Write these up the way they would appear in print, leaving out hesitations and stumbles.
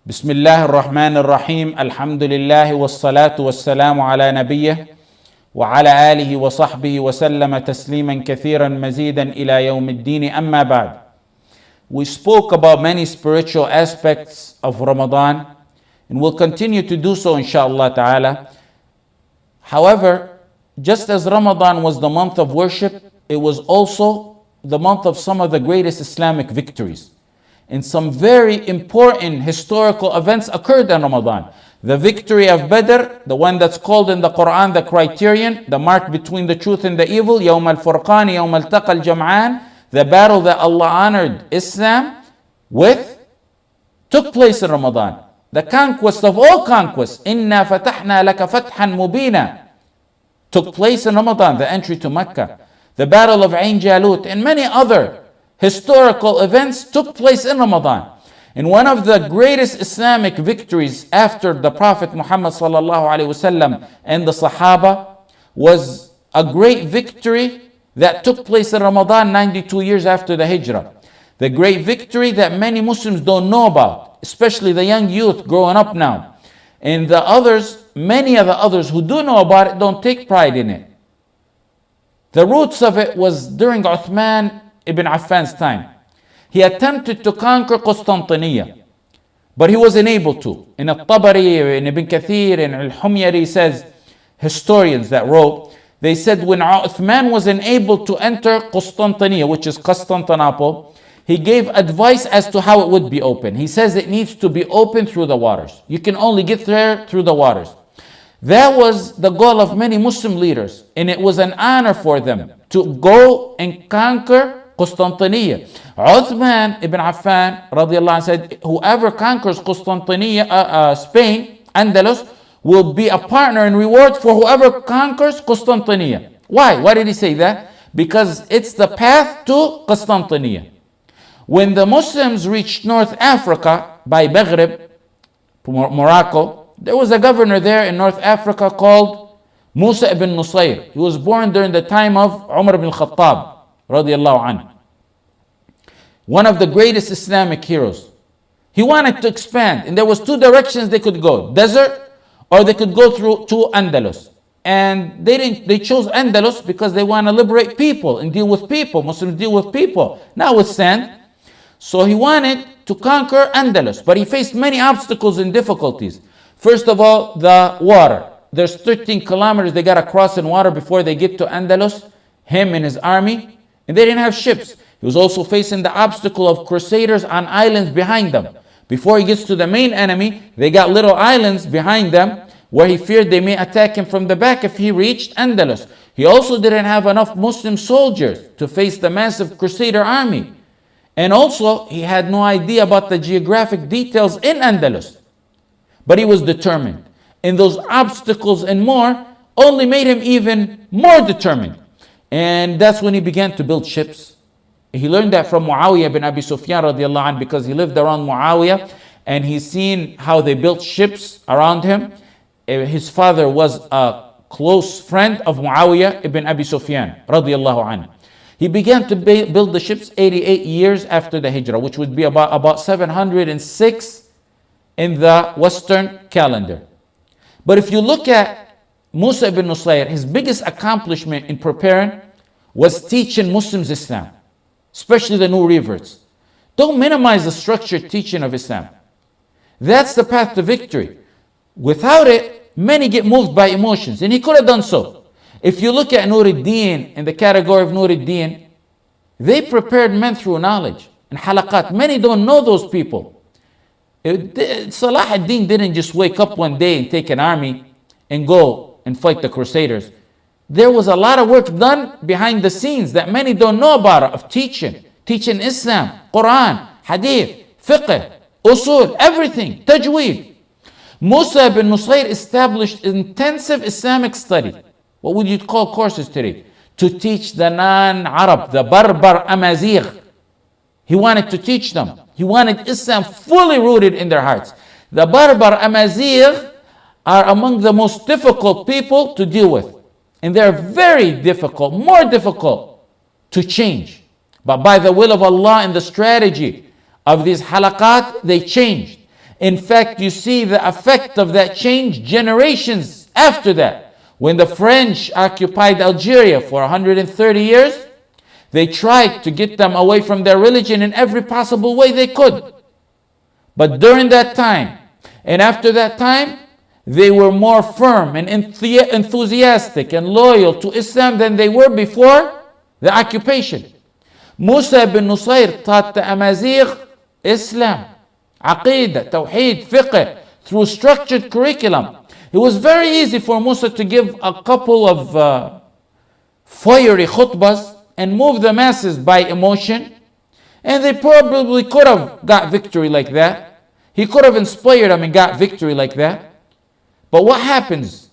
بسم الله الرحمن الرحيم الحمد لله والصلاة والسلام على نبيه وعلى آله وصحبه وسلم تسليما كثيرا مزيدا إلى يوم الدين أما بعد. We spoke about many spiritual aspects of Ramadan and we'll continue to do so inshallah ta'ala. However, just as Ramadan was the month of worship, it was also the month of some of the greatest Islamic victories. And some very important historical events occurred in Ramadan. The victory of Badr, the one that's called in the Quran the criterion, the mark between the truth and the evil, Yawm al-Furqan, Yawm al-Taqa al-Jam'an, the battle that Allah honored Islam with, took place in Ramadan. The conquest of all conquests, Inna fatahna laka fathan mubina, took place in Ramadan, the entry to Mecca. The battle of Ain Jalut and many other historical events took place in Ramadan. And one of the greatest Islamic victories after the Prophet Muhammad sallallahu alaihi wasallam and the Sahaba was a great victory that took place in Ramadan 92 years after the Hijrah. The great victory that many Muslims don't know about, especially the young youth growing up now. And the others, many of the others who do know about it don't take pride in it. The roots of it was during Uthman ibn Affan's time. He attempted to conquer Constantinople, but he wasn't able to. In Al-Tabari, in Ibn Kathir, in Al-Humyari says, historians that wrote, they said when Uthman was unable to enter Constantinople, which is Constantinople, he gave advice as to how it would be open. He says it needs to be open through the waters. You can only get there through the waters. That was the goal of many Muslim leaders, and it was an honor for them to go and conquer Constantinople. Uthman ibn Affan radiallahu anh said, whoever conquers Constantinople, Spain, Andalus, will be a partner in reward for whoever conquers Constantinople. Why? Why did he say that? Because it's the path to Constantinople. When the Muslims reached North Africa by Maghreb, Morocco, there was a governor there in North Africa called Musa ibn Nusayr. He was born during the time of Umar ibn Khattab radiallahu anhu, one of the greatest Islamic heroes. He wanted to expand, and there was two directions they could go: desert, or they could go through to Andalus. And they chose Andalus because they want to liberate people and deal with people. Muslims deal with people, not with sand. So he wanted to conquer Andalus, but he faced many obstacles and difficulties. First of all, the water. There's 13 kilometers they got to cross in water before they get to Andalus, him and his army, and they didn't have ships. He was also facing the obstacle of crusaders on islands behind them. Before he gets to the main enemy, they got little islands behind them where he feared they may attack him from the back if he reached Andalus. He also didn't have enough Muslim soldiers to face the massive crusader army. And also, he had no idea about the geographic details in Andalus. But he was determined. And those obstacles and more only made him even more determined. And that's when he began to build ships. He learned that from Muawiyah bin Abi Sufyan radiallahu anh, because he lived around Muawiyah and he's seen how they built ships around him. His father was a close friend of Muawiyah ibn Abi Sufyan radiallahu anh. He began to build the ships 88 years after the Hijrah, which would be about 706 in the Western calendar. But if you look at Musa ibn Nusayr, his biggest accomplishment in preparing was teaching Muslims Islam, especially the new reverts. Don't minimize the structured teaching of Islam. That's the path to victory. Without it, many get moved by emotions, and he could have done so. If you look at Nuruddin, in the category of Nuruddin, they prepared men through knowledge and halaqat. Many don't know those people. Salah ad-Din didn't just wake up one day and take an army and go and fight the crusaders. There was a lot of work done behind the scenes that many don't know about, of teaching Islam, Quran, Hadith, Fiqh, Usul, everything, Tajweed. Musa ibn Nusayr established intensive Islamic study. What would you call courses today? To teach the non-Arab, the Barbar Amazigh. He wanted to teach them. He wanted Islam fully rooted in their hearts. The Barbar Amazigh are among the most difficult people to deal with. And they're very difficult, more difficult to change. But by the will of Allah and the strategy of these halaqat, they changed. In fact, you see the effect of that change generations after that. When the French occupied Algeria for 130 years, they tried to get them away from their religion in every possible way they could. But during that time, and after that time, they were more firm and enthusiastic and loyal to Islam than they were before the occupation. Musa ibn Nusayr taught the Amazigh Islam, Aqidah, Tawheed, Fiqh, through structured curriculum. It was very easy for Musa to give a couple of fiery khutbahs and move the masses by emotion, and they probably could have got victory like that. He could have inspired them and got victory like that. But what happens?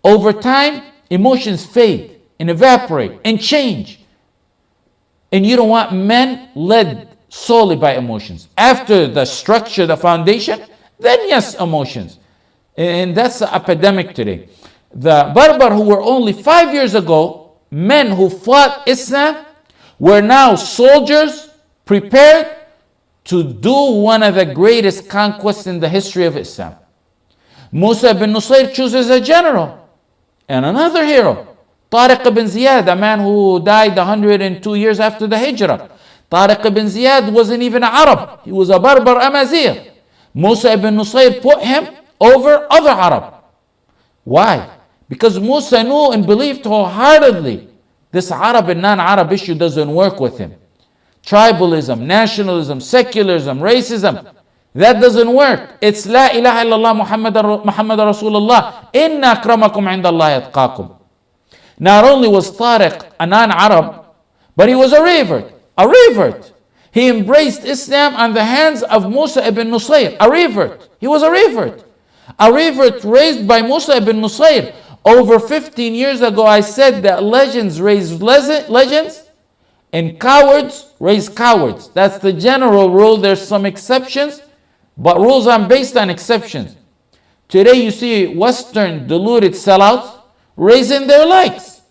Over time, emotions fade and evaporate and change. And you don't want men led solely by emotions. After the structure, the foundation, then yes, emotions. And that's the epidemic today. The Berber who were only 5 years ago, men who fought Islam, were now soldiers prepared to do one of the greatest conquests in the history of Islam. Musa ibn Nusayr chooses a general and another hero, Tariq ibn Ziyad, a man who died 102 years after the Hijrah. Tariq ibn Ziyad wasn't even an Arab. He was a Berber Amazigh. Musa ibn Nusayr put him over other Arab. Why? Because Musa knew and believed wholeheartedly this Arab and non-Arab issue doesn't work with him. Tribalism, nationalism, secularism, racism, that doesn't work. It's La ilaha illallah Muhammad Rasulullah. Inna akramakum indallahi atqakum. Not only was Tariq a non-Arab, but he was a revert. A revert. He embraced Islam on the hands of Musa ibn Nusayr. A revert. He was a revert. A revert raised by Musa ibn Nusayr. Over 15 years ago, I said that legends raise legends and cowards raise cowards. That's the general rule. There's some exceptions, but rules are based on exceptions. Today you see Western deluded sellouts raising their likes.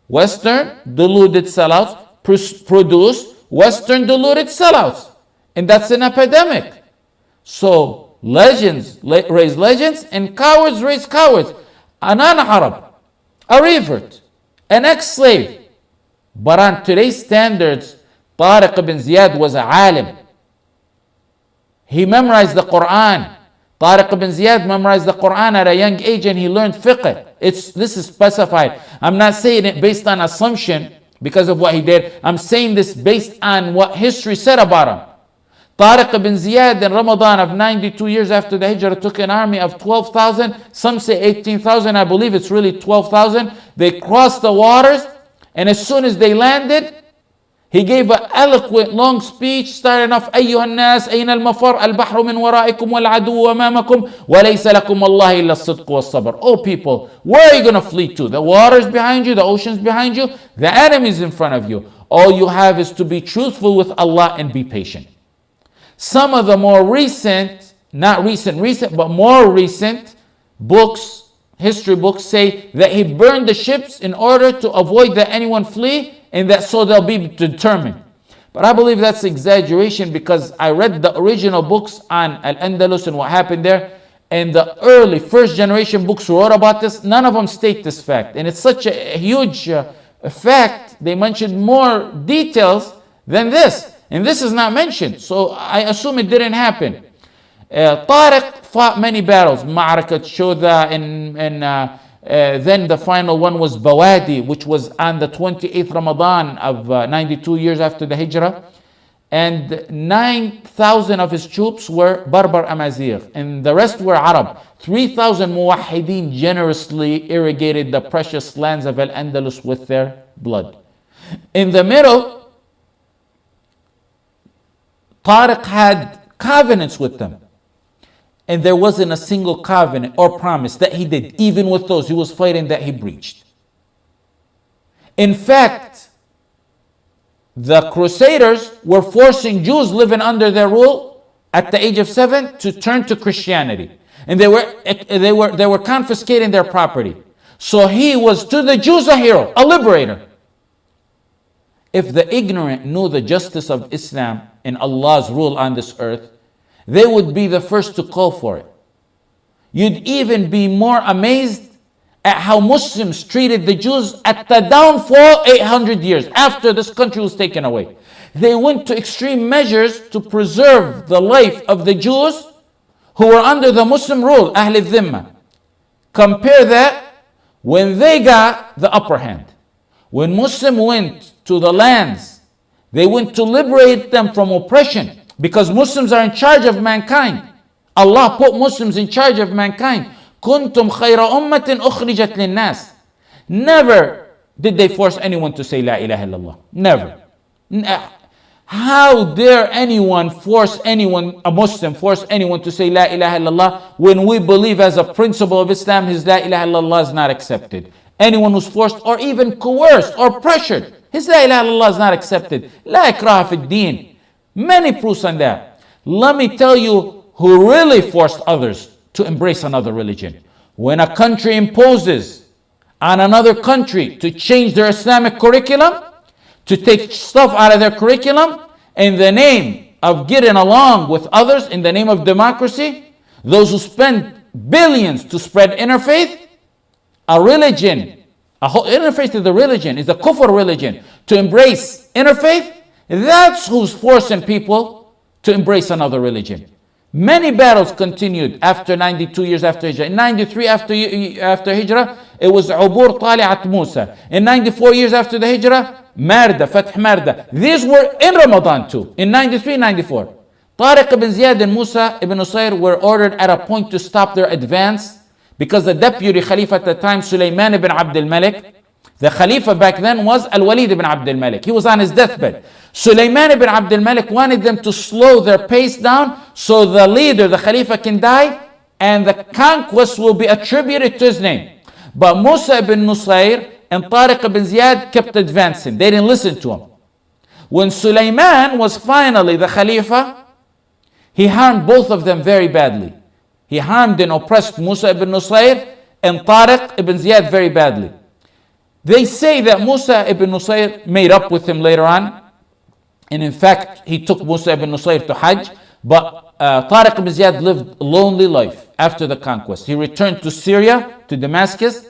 Western deluded sellouts produce Western deluded sellouts. And that's an epidemic. So legends raise legends and cowards raise cowards. A non-Arab, a revert, an ex-slave. But on today's standards, Tariq ibn Ziyad was a alim. He memorized the Quran. Tariq ibn Ziyad memorized the Quran at a young age and he learned fiqh. This is specified. I'm not saying it based on assumption because of what he did. I'm saying this based on what history said about him. Tariq ibn Ziyad in Ramadan of 92 years after the Hijrah took an army of 12,000. Some say 18,000. I believe it's really 12,000. They crossed the waters, and as soon as they landed, he gave an eloquent long speech starting off, أيها الناس أين المفر البحر من ورائكم والعدو أمامكم وليس لكم الله إلا الصدق والصبر. Oh people, where are you going to flee to? The waters behind you, the oceans behind you, the enemies in front of you. All you have is to be truthful with Allah and be patient. Some of the more recent, not recent, but more recent books, history books say that he burned the ships in order to avoid that anyone flee and that so they'll be determined. But I believe that's exaggeration because I read the original books on Al-Andalus and what happened there, and the early first generation books wrote about this. None of them state this fact. And it's such a huge fact, they mentioned more details than this. And this is not mentioned, so I assume it didn't happen. Tariq fought many battles, Ma'arakat Shuda, and then the final one was Bawadi, which was on the 28th Ramadan of 92 years after the Hijrah. And 9,000 of his troops were Berber Amazigh, and the rest were Arab. 3,000 Muwahideen generously irrigated the precious lands of Al-Andalus with their blood. In the middle, Tariq had covenants with them. And there wasn't a single covenant or promise that he did, even with those he was fighting, that he breached. In fact, the Crusaders were forcing Jews living under their rule at the age of 7 to turn to Christianity. And they were confiscating their property. So he was to the Jews a hero, a liberator. If the ignorant knew the justice of Islam and Allah's rule on this earth, they would be the first to call for it. You'd even be more amazed at how Muslims treated the Jews at the downfall 800 years after this country was taken away. They went to extreme measures to preserve the life of the Jews who were under the Muslim rule, Ahl al-Dhimma. Compare that when they got the upper hand. When Muslims went to the lands, they went to liberate them from oppression because Muslims are in charge of mankind. Allah put Muslims in charge of mankind. كنتم خير أمة أخرجت للناس. Never did they force anyone to say La ilaha illallah. Never. How dare anyone force anyone, a Muslim, force anyone to say La ilaha illallah when we believe as a principle of Islam his La ilaha illallah is not accepted. Anyone who's forced or even coerced or pressured, his La ilaha illallah is not accepted. La ikraha fi din. Many proofs on that. Let me tell you who really forced others to embrace another religion. When a country imposes on another country to change their Islamic curriculum, to take stuff out of their curriculum in the name of getting along with others, in the name of democracy, those who spend billions to spread interfaith, a religion, a whole interfaith is the religion, is the kufr religion, to embrace interfaith, that's who's forcing people to embrace another religion. Many battles continued after 92 years after Hijrah. In 93 after Hijrah, it was Ubur Tali'at Musa. In 94 years after the Hijrah, Marda, Fath Marda. These were in Ramadan too, in 93, 94. Tariq ibn Ziyad and Musa ibn Usayr were ordered at a point to stop their advance because the deputy Khalifa at the time, Sulaiman ibn Abdul Malik, the Khalifa back then was Al-Walid ibn Abdul Malik. He was on his deathbed. Sulaiman ibn Abdul Malik wanted them to slow their pace down so the leader, the Khalifa, can die and the conquest will be attributed to his name. But Musa ibn Nusayr and Tariq ibn Ziyad kept advancing. They didn't listen to him. When Sulaiman was finally the Khalifa, he harmed both of them very badly. He harmed and oppressed Musa ibn Nusayr and Tariq ibn Ziyad very badly. They say that Musa ibn Nusayr made up with him later on. And in fact, he took Musa ibn Nusayr to Hajj. But Tariq ibn Ziyad lived a lonely life after the conquest. He returned to Syria, to Damascus.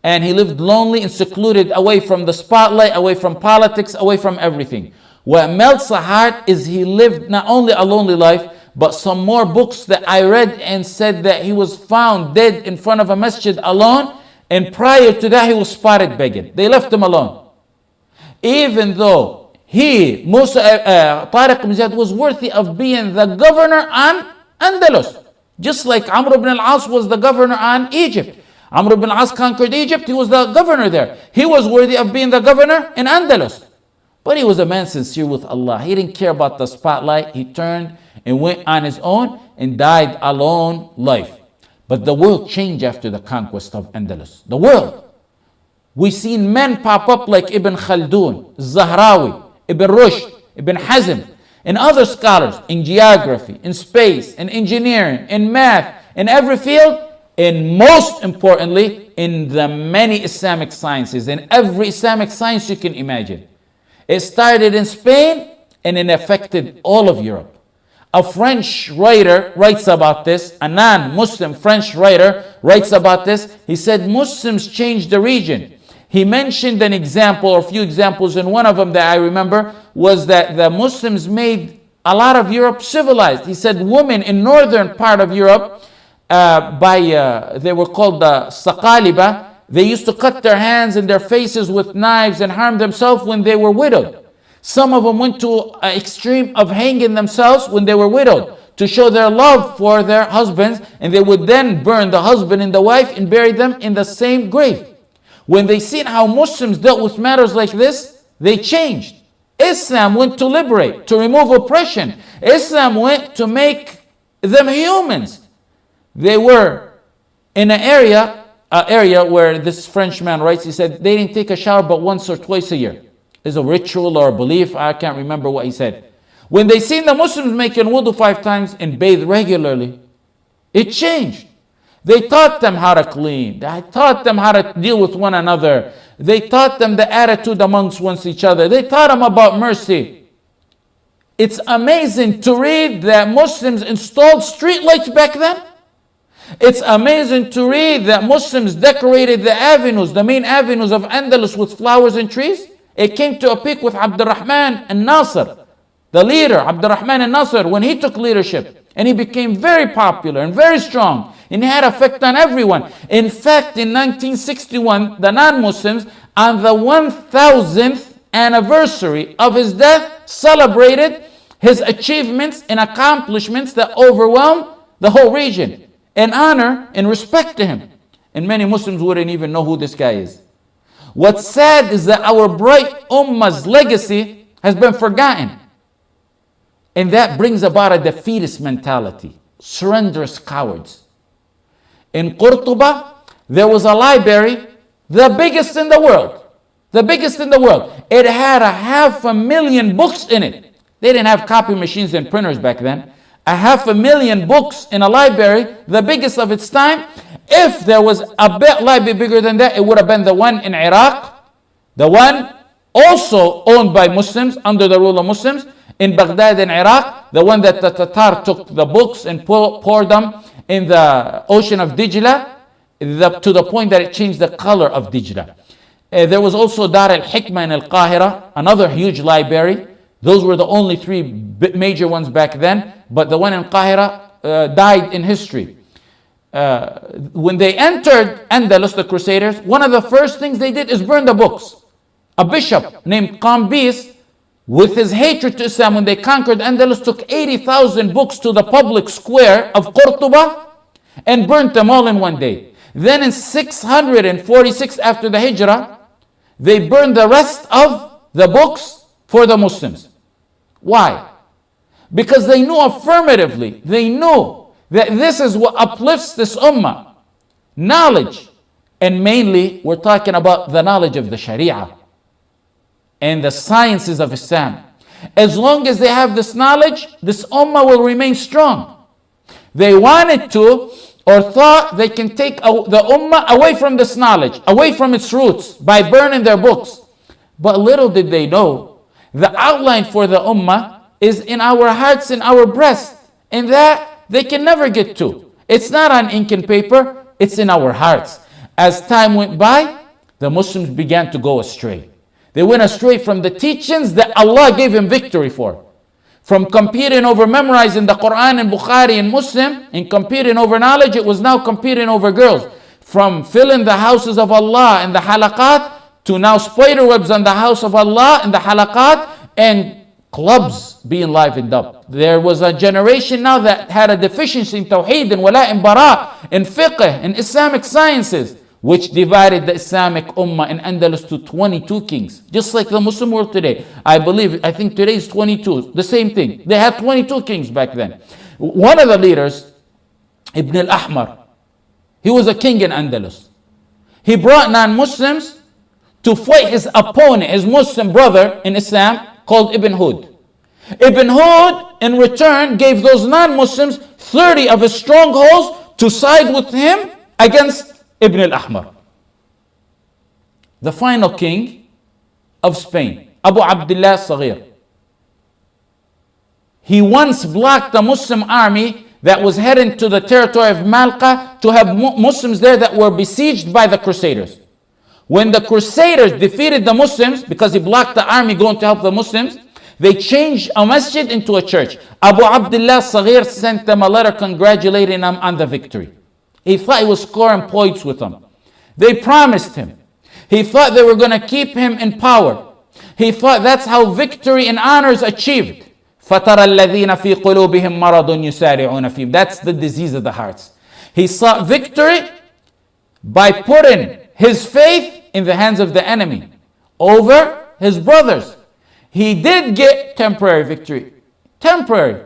And he lived lonely and secluded, away from the spotlight, away from politics, away from everything. What melts the heart is he lived not only a lonely life, but some more books that I read and said that he was found dead in front of a masjid alone. And prior to that, he was spotted begging. They left him alone. Even though Tariq ibn Ziyad was worthy of being the governor on Andalus. Just like Amr ibn al-As was the governor on Egypt. Amr ibn al-As conquered Egypt, he was the governor there. He was worthy of being the governor in Andalus. But he was a man sincere with Allah. He didn't care about the spotlight. He turned and went on his own and died a lone life. But the world changed after the conquest of Andalus. The world. We've seen men pop up like Ibn Khaldun, Zahrawi, Ibn Rushd, Ibn Hazm, and other scholars in geography, in space, in engineering, in math, in every field, and most importantly, in the many Islamic sciences, in every Islamic science you can imagine. It started in Spain and it affected all of Europe. A French writer writes about this, a non-Muslim French writer writes about this. He said Muslims changed the region. He mentioned an example or a few examples, and one of them that I remember was that the Muslims made a lot of Europe civilized. He said women in northern part of Europe, they were called the Saqaliba. They used to cut their hands and their faces with knives and harm themselves when they were widowed. Some of them went to an extreme of hanging themselves when they were widowed to show their love for their husbands, and they would then burn the husband and the wife and bury them in the same grave. When they seen how Muslims dealt with matters like this, they changed. Islam went to liberate, to remove oppression. Islam went to make them humans. They were in an area where this Frenchman writes, he said they didn't take a shower but once or twice a year. There's a ritual or a belief, I can't remember what he said. When they seen the Muslims making wudu 5 times and bathe regularly, it changed. They taught them how to clean. They taught them how to deal with one another. They taught them the attitude amongst each other. They taught them about mercy. It's amazing to read that Muslims installed streetlights back then. It's amazing to read that Muslims decorated the avenues, the main avenues of Andalus with flowers and trees. It came to a peak with Abdurrahman al-Nasir, the leader, Abdurrahman al-Nasir, when he took leadership. And he became very popular and very strong. And he had effect on everyone. In fact, in 1961, the non-Muslims, on the 1000th anniversary of his death, celebrated his achievements and accomplishments that overwhelmed the whole region, in honor and respect to him. And many Muslims wouldn't even know who this guy is. What's sad is that our bright ummah's legacy has been forgotten. And that brings about a defeatist mentality, surrenderous cowards. In Qurtuba, there was a library, the biggest in the world. The biggest in the world. It had 500,000 books in it. They didn't have copy machines and printers back then. 500,000 books in a library, the biggest of its time. If there was a library bigger than that, it would have been the one in Iraq, the one also owned by Muslims, under the rule of Muslims, in Baghdad in Iraq, the one that the Tatar took the books and poured them in the ocean of Dijla, to the point that it changed the color of Dijla. There was also Dar al-Hikmah in Al-Qahira, another huge library. Those were the only three major ones back then, but the one in Qahira died in history. When they entered Andalus, the Crusaders, one of the first things they did is burn the books. A bishop named Qambis, with his hatred to Islam, when they conquered Andalus, took 80,000 books to the public square of Qurtuba and burnt them all in one day. Then in 646 after the Hijrah, they burned the rest of the books for the Muslims. Why? Because they knew affirmatively, they knew that this is what uplifts this ummah. Knowledge. And mainly, we're talking about the knowledge of the Sharia and the sciences of Islam. As long as they have this knowledge, this ummah will remain strong. They wanted to, or thought they can take the ummah away from this knowledge, away from its roots, by burning their books. But little did they know, the outline for the ummah is in our hearts, in our breast, and that they can never get to. It's not on ink and paper, it's in our hearts. As time went by, the Muslims began to go astray. They went astray from the teachings that Allah gave him victory for. From competing over memorizing the Quran and Bukhari and Muslim, and competing over knowledge, it was now competing over girls. From filling the houses of Allah and the halaqat, to now spider webs on the house of Allah and the halaqat, and clubs being livened up. There was a generation now that had a deficiency in tawheed and wala and bara, in fiqh, and Islamic sciences, which divided the Islamic ummah in Andalus to 22 kings. Just like the Muslim world today. I think today is 22. The same thing. They had 22 kings back then. One of the leaders, Ibn al-Ahmar, he was a king in Andalus. He brought non-Muslims to fight his opponent, his Muslim brother in Islam, called Ibn Hud. Ibn Hud, in return, gave those non-Muslims 30 of his strongholds to side with him against Ibn al-Ahmar. The final king of Spain, Abu Abdullah Saghir. He once blocked a Muslim army that was heading to the territory of Malqa to have Muslims there that were besieged by the Crusaders. When the Crusaders defeated the Muslims, because he blocked the army going to help the Muslims, they changed a masjid into a church. Abu Abdullah Saghir sent them a letter congratulating them on the victory. He thought he was scoring points with them. They promised him. He thought they were going to keep him in power. He thought that's how victory and honor is achieved. فَتَرَى الَّذِينَ فِي قُلُوبِهِمْ مَرَضٌ يُسَارِعُونَ فِيهِمْ. That's the disease of the hearts. He sought victory by putting his faith in the hands of the enemy over his brothers. He did get temporary victory. Temporary.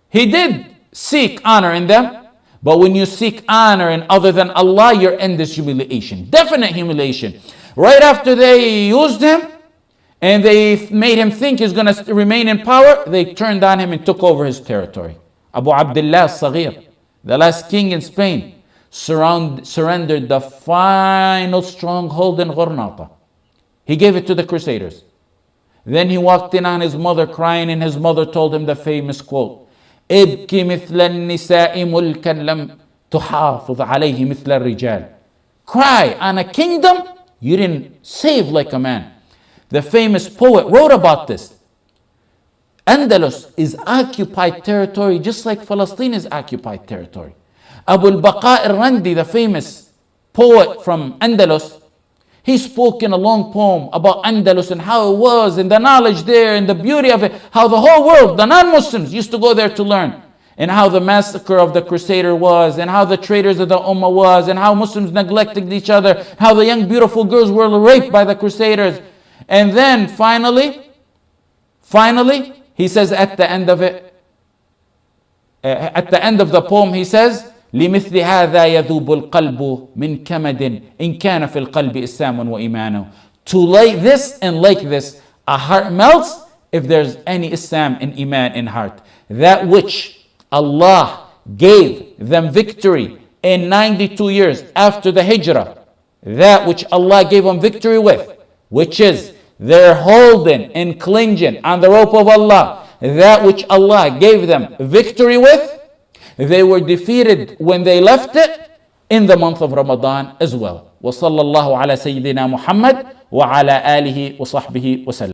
He did seek honor in them. But when you seek honor in other than Allah, your end is humiliation. Definite humiliation. Right after they used him and they made him think he's going to remain in power, they turned on him and took over his territory. Abu Abdullah Saghir, the last king in Spain, surrendered the final stronghold in Gharnata. He gave it to the Crusaders. Then he walked in on his mother crying, and his mother told him the famous quote, ابكِ مثل النساء ملكا لم تحافظ عليه مثل الرجال. Cry on a kingdom you didn't save like a man. The famous poet wrote about this. Andalus is occupied territory just like Palestine is occupied territory. Abu al-Baqa al-Randi, the famous poet from Andalus, he spoke in a long poem about Andalus and how it was and the knowledge there and the beauty of it, how the whole world, the non-Muslims used to go there to learn, and how the massacre of the Crusader was, and how the traitors of the Ummah was, and how Muslims neglected each other, how the young beautiful girls were raped by the Crusaders. And then finally, he says at the end of it, at the end of the poem, he says, لمثل هذا يذوب القلب من كمد إن كان في القلب إسلام وإيمان. To like this and like this, a heart melts if there's any Islam and Iman in heart. That which Allah gave them victory in 92 years after the Hijrah, that which Allah gave them victory with, which is they're holding and clinging on the rope of Allah, that which Allah gave them victory with, they were defeated when they left it in the month of Ramadan as well. وصلى الله على سيدنا محمد وعلى آله وصحبه وسلم.